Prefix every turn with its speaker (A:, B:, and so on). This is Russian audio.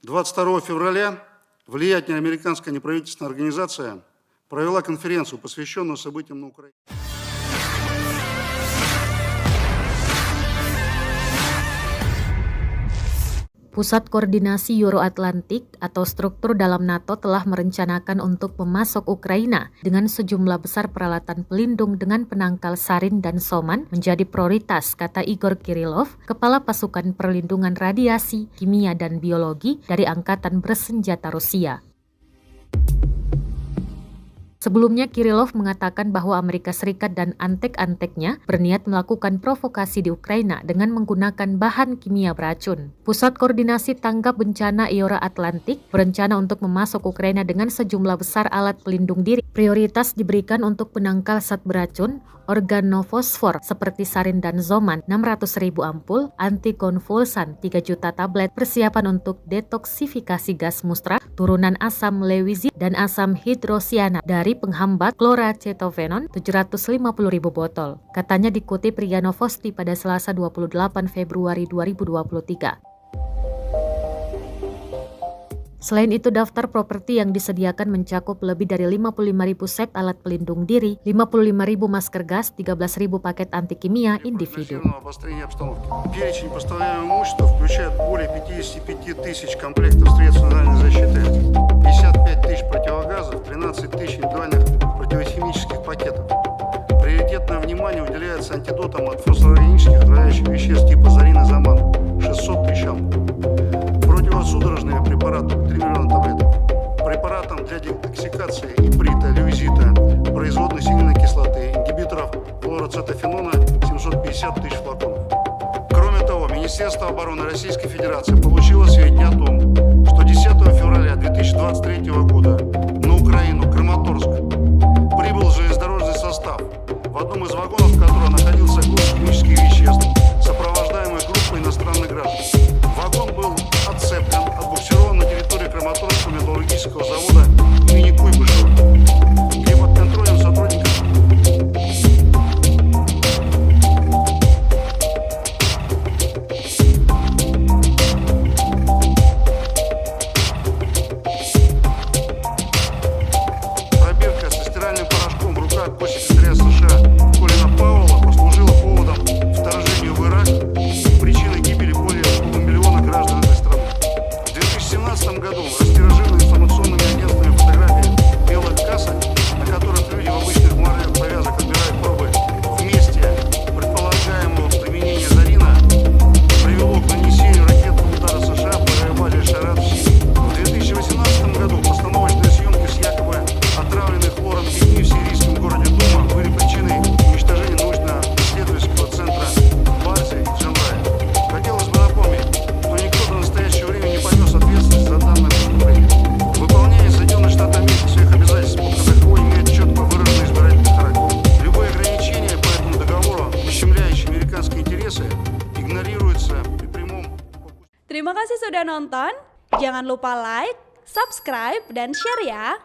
A: 22 февраля влиятельная американская неправительственная организация провела конференцию, посвященную событиям на Украине.
B: Pusat Koordinasi Euro-Atlantik atau struktur dalam NATO telah merencanakan untuk memasok Ukraina dengan sejumlah besar peralatan pelindung dengan penangkal sarin dan soman menjadi prioritas, kata Igor Kirillov, Kepala Pasukan Perlindungan Radiasi, Kimia dan Biologi dari Angkatan Bersenjata Rusia. Sebelumnya, Kirillov mengatakan bahwa Amerika Serikat dan antek-anteknya berniat melakukan provokasi di Ukraina dengan menggunakan bahan kimia beracun. Pusat Koordinasi Tanggap Bencana Euro-Atlantik berencana untuk memasok Ukraina dengan sejumlah besar alat pelindung diri. Prioritas diberikan untuk penangkal zat beracun, organofosfor seperti sarin dan zoman, 600.000 ampul, antikonvulsan, 3 juta tablet, persiapan untuk detoksifikasi gas mustra, turunan asam lewizin dan asam hidrosiana dari penghambat chloracetophenon 750.000 botol. Katanya dikutip RIA Novosti pada Selasa 28 Februari 2023. Selain itu, daftar properti yang disediakan mencakup lebih dari 55.000 set alat pelindung diri, 55.000 masker gas, 13.000 paket anti kimia individu.
A: Перечень поставляемого имущества включает более 55 тысяч комплектов средств национальной защиты, 55 тысяч противогазов, 13 тысяч индивидуальных противохимических пакетов. Приоритетное внимание уделяется антидотам от фосфорорганических отравляющих веществ типа зарин и заман, 600 тысяч ампул. Противосудорожные препараты, 3 миллиона таблеток. Препаратам для детоксикации иприта, люизита, производной синильной кислоты, ингибиторов хлороцетофенона 750 тысяч флаконов. Кроме того, Министерство обороны Российской Федерации получило сведения о том, что 10 февраля 2023 года на Украину, Краматорск, прибыл железнодорожный состав, в одном из вагонов которого находился груз химических веществ, сопровождаемый группой иностранных граждан. Вагон был отцеплен, отбуксирован на территории Краматорского металлургического завода имени Куйбышева, где под контролем сотрудников пробирка со стиральным порошком в руках госсекретаря США Колина Пауэлла послужила поводом вторжению в Ирак и причиной гибели более полумиллиона граждан этой страны. В 2017 году растиражированы информационными агентствами фотографии белых касок, на которых люди в обычных марлевых повязок отбирают пробы в месте предполагаемого применения зарина, привело к нанесению ракетного удара США по авиабазе Шарат в Сирии. В 2018 году постановочные съемки с якобы отравленной хлором пятни в сирийском городе Дума были причиной уничтожения научно-исследовательского центра Барзи в Шанхае. Хотелось бы напомнить, что никто до настоящего времени не понес ответственность за данное преступление. Выполнение Соединенных Штатов Америки своих обязательств по КДХО имеет четко выраженный избирательный характер. Любые ограничения по этому договору, ущемляющие американские интересы, игнорируются при прямом.
C: Terima kasih sudah nonton. Jangan lupa like, subscribe, dan share ya.